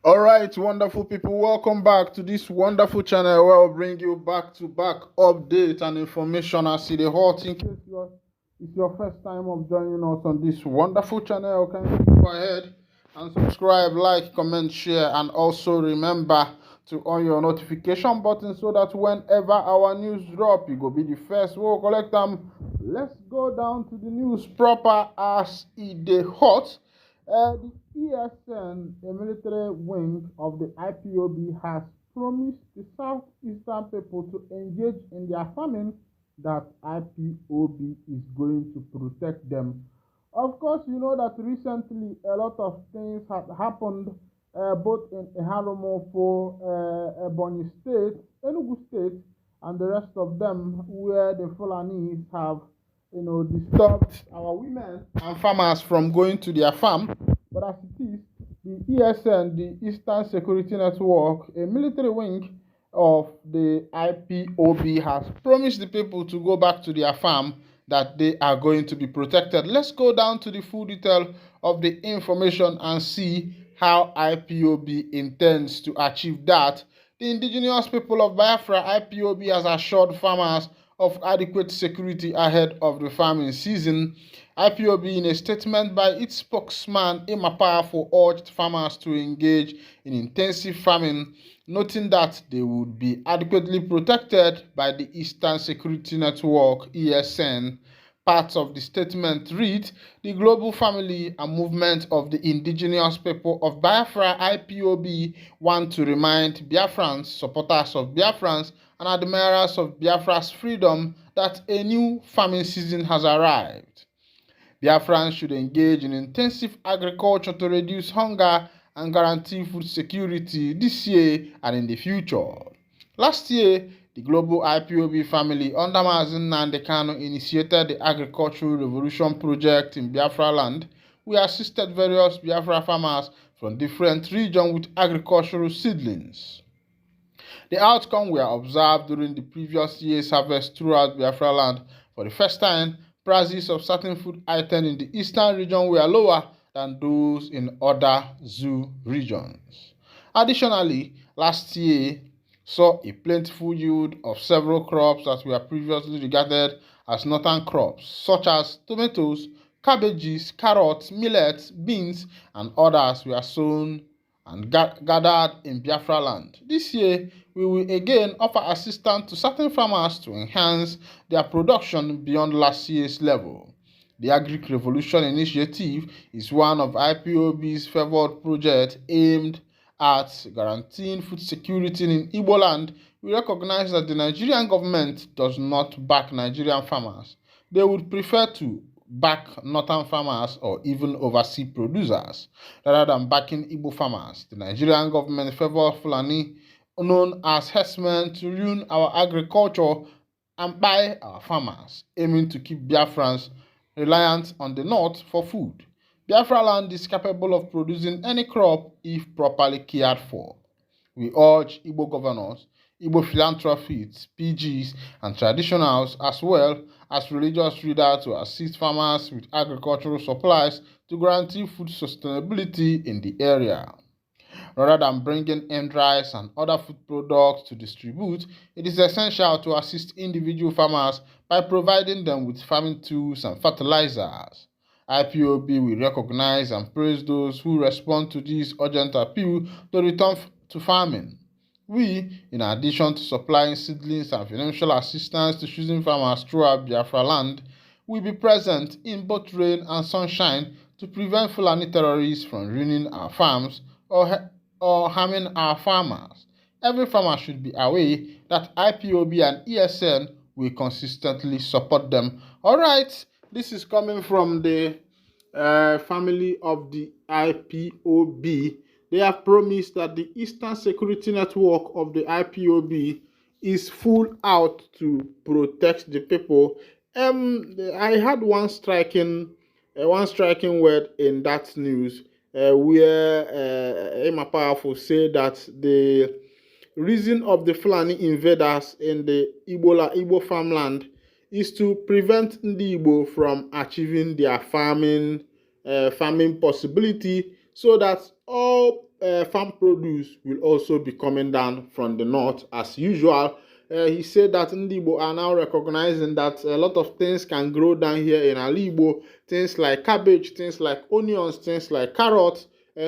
All right, wonderful people, welcome back to this wonderful channel where I'll bring you back-to-back updates and information as it is hot. In case it's your first time of joining us on this wonderful channel, can you go ahead and subscribe, like, comment, share, and also remember to on your notification button so that whenever our news drop, you go be the first. We'll collect them. Let's go down to the news proper as it is hot. The ESN, a military wing of the IPOB, has promised the southeastern people to engage in their farming that IPOB is going to protect them. Of course, you know that recently a lot of things have happened both in Eharomofo, Ebonyi State, Enugu State, and the rest of them, where the Fulanis have disturbed our women and farmers from going to their farm. But as it is, the ESN, the Eastern Security Network, a military wing of the IPOB, has promised the people to go back to their farm, that they are going to be protected. Let's go down to the full detail of the information and see how IPOB intends to achieve that. The indigenous people of Biafra, IPOB, has assured farmers of adequate security ahead of the farming season. IPOB, in a statement by its spokesman, Powerful, urged farmers to engage in intensive farming, noting that they would be adequately protected by the Eastern Security Network, ESN. Parts of the statement read, the global family and movement of the indigenous people of Biafra, IPOB, want to remind Biafrans, supporters of Biafrans, and admirers of Biafra's freedom that a new farming season has arrived. Biafrans should engage in intensive agriculture to reduce hunger and guarantee food security this year and in the future. Last year, the global IPOB family under Mazen Nandekano initiated the Agricultural Revolution project in Biafra land. We assisted various Biafra farmers from different regions with agricultural seedlings. The outcome were observed during the previous year's harvest throughout Biafra land. For the first time, prices of certain food items in the eastern region were lower than those in other Zuuu regions. Additionally, last year saw a plentiful yield of several crops that were previously regarded as northern crops, such as tomatoes, cabbages, carrots, millets, beans, and others were sown and gathered in Biafra land. This year, we will again offer assistance to certain farmers to enhance their production beyond last year's level. The Agric Revolution Initiative is one of IPOB's favored projects aimed at guaranteeing food security in Igbo land. We recognize that the Nigerian government does not back Nigerian farmers. They would prefer to back northern farmers or even overseas producers rather than backing Igbo farmers. The Nigerian government favors Fulani, known as herdsmen, to ruin our agriculture and buy our farmers, aiming to keep Biafrans reliant on the north for food. Biafra land is capable of producing any crop if properly cared for. We urge Igbo governors, Igbo philanthropists, PGs, and traditionals, as well as religious leaders, to assist farmers with agricultural supplies to guarantee food sustainability in the area. Rather than bringing in rice and other food products to distribute, it is essential to assist individual farmers by providing them with farming tools and fertilizers. IPOB will recognize and praise those who respond to this urgent appeal to return to farming. We, in addition to supplying seedlings and financial assistance to choosing farmers throughout Biafra land, will be present in both rain and sunshine to prevent Fulani terrorists from ruining our farms or harming our farmers. Every farmer should be aware that IPOB and ESN will consistently support them. All right, this is coming from the family of the IPOB. They have promised that the Eastern Security Network of the IPOB is full out to protect the people. I had one striking word in that news where Emma Powerful said that the reason of the Fulani invaders in the Igbo farmland is to prevent the Igbo from achieving their farming possibility, so that all farm produce will also be coming down from the north as usual. He said that Ndibo are now recognizing that a lot of things can grow down here in Alibo, things like cabbage, things like onions, things like carrots,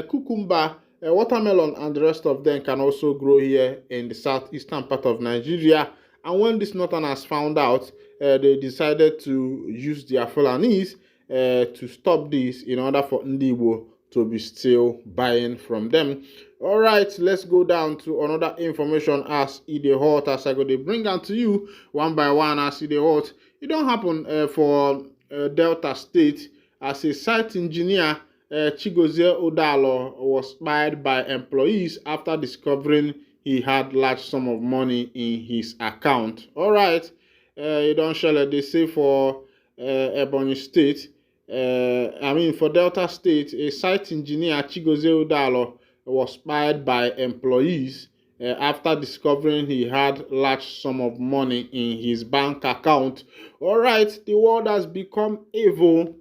cucumber, watermelon, and the rest of them can also grow here in the southeastern part of Nigeria. And when this northerners found out, they decided to use their Fulanis to stop this in order for Ndibo to be still buying from them. All right, let's go down to another information as it dey hot, as I go to bring am to you one by one as it dey hot. It don't happen for Delta State as a site engineer. Chigozie Udalo was fired by employees after discovering he had large sum of money in his account. All right, you don't share it. They say for Ebonyi State. For Delta State, a site engineer, Chigozie Udalo, was fired by employees after discovering he had large sum of money in his bank account. All right, the world has become evil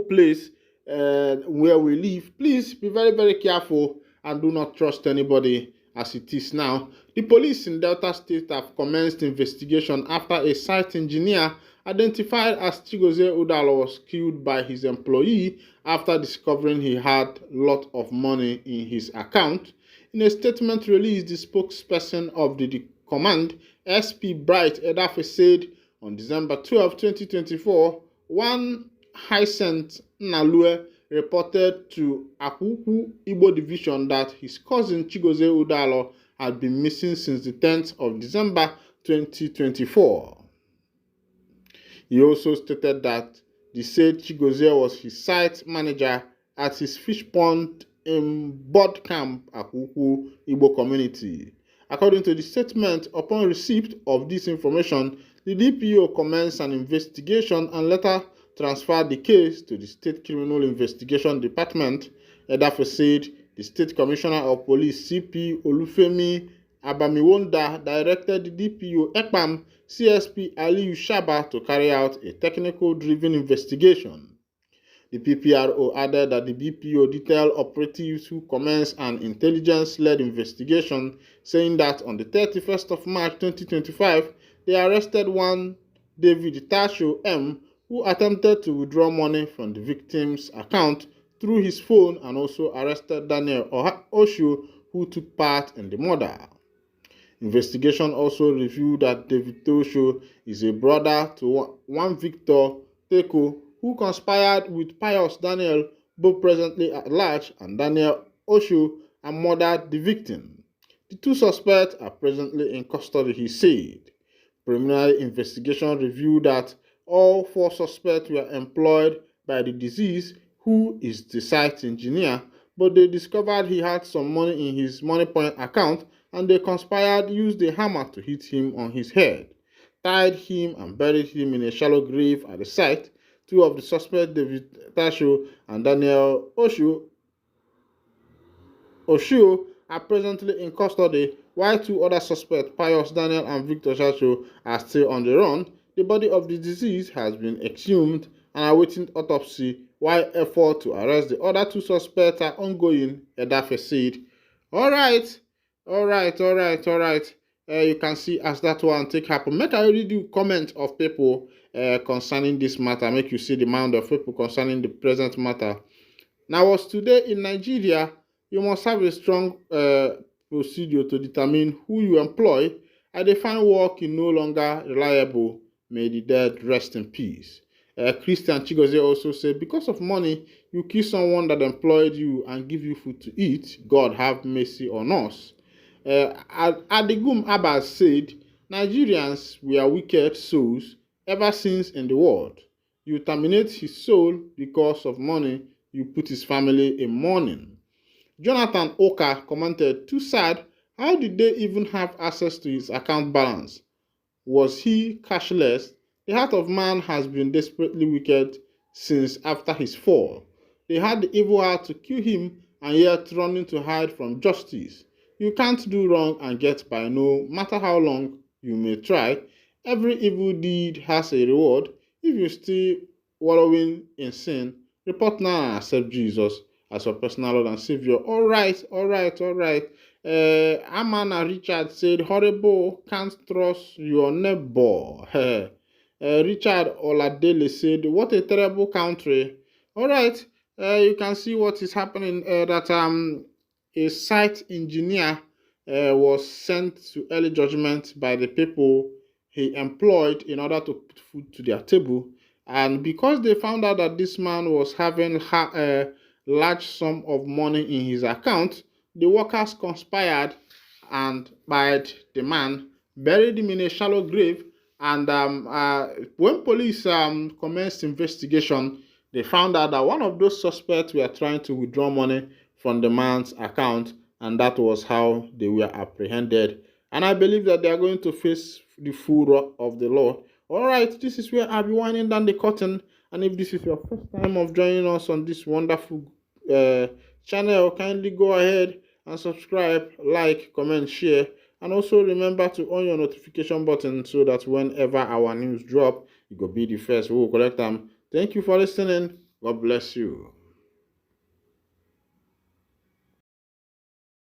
place where we live. Please be very, very careful and do not trust anybody as it is now. The police in Delta State have commenced investigation after a site engineer identified as Chigozie Udalo was killed by his employee after discovering he had a lot of money in his account. In a statement released, the spokesperson of the command, SP Bright Edafe, said on December 12, 2024, one Hyacinth Nalue reported to Akuku Igbo Division that his cousin Chigozie Udalo had been missing since the 10th of December 2024. He also stated that the said Chigozie was his site manager at his fish pond in Bod Camp, Akuku Igbo community. According to the statement, upon receipt of this information, the DPO commenced an investigation and later transferred the case to the State Criminal Investigation Department. Edafe said the State Commissioner of Police, CP Olufemi Abamiwonda, directed the DPO EPAM CSP Aliyu Shaba to carry out a technical-driven investigation. The PPRO added that the BPO detailed operatives who commenced an intelligence-led investigation, saying that on the 31st of March 2025, they arrested one David Tasho M., who attempted to withdraw money from the victim's account through his phone, and also arrested Daniel Osho, who took part in the murder. Investigation also revealed that David Osho is a brother to one Victor Teko, who conspired with Pius Daniel, both presently at large, and Daniel Osho, and murdered the victim. The two suspects are presently in custody, he said. Preliminary investigation revealed that all four suspects were employed by the deceased, who is the site engineer, but they discovered he had some money in his money point account, and they conspired, used a hammer to hit him on his head, tied him and buried him in a shallow grave at the site. Two of the suspects, David Tasho and Daniel Osho, are presently in custody, while two other suspects, Pius Daniel and Victor Tasho, are still on the run. The body of the deceased has been exhumed and awaiting autopsy, while efforts to arrest the other two suspects are ongoing, Edafe said. All right. You can see as that one take happen. Make I read you comment of people concerning this matter. Make you see the amount of people concerning the present matter. Now, as today in Nigeria, you must have a strong procedure to determine who you employ. And they find work is no longer reliable. May the dead rest in peace. Christian Chigozie also said, because of money, you kill someone that employed you and give you food to eat. God have mercy on us. Adigum Abbas said, Nigerians were wicked souls ever since in the world. You terminate his soul because of money, you put his family in mourning. Jonathan Oka commented, too sad, how did they even have access to his account balance? Was he cashless? The heart of man has been desperately wicked since after his fall. They had the evil heart to kill him and yet running to hide from justice. You can't do wrong and get by no matter how long you may try. Every evil deed has a reward. If you still wallowing in sin, report now and accept Jesus as your personal Lord and Savior. All right. Amana Richard said, horrible, can't trust your neighbor. Richard Oladele said, what a terrible country. All right. You can see what is happening, that a site engineer was sent to early judgment by the people he employed in order to put food to their table. And because they found out that this man was having a large sum of money in his account, the workers conspired and buried the man, buried him in a shallow grave. And when police commenced investigation, they found out that one of those suspects were trying to withdraw money from the man's account, and that was how they were apprehended. And I believe that they are going to face the full wrath of the law. All right, this is where I'll be winding down the curtain. And if this is your first time of joining us on this wonderful channel, kindly go ahead and subscribe, like, comment, share, and also remember to on your notification button so that whenever our news drop, you go be the first who will collect them. Thank you for listening. God bless you.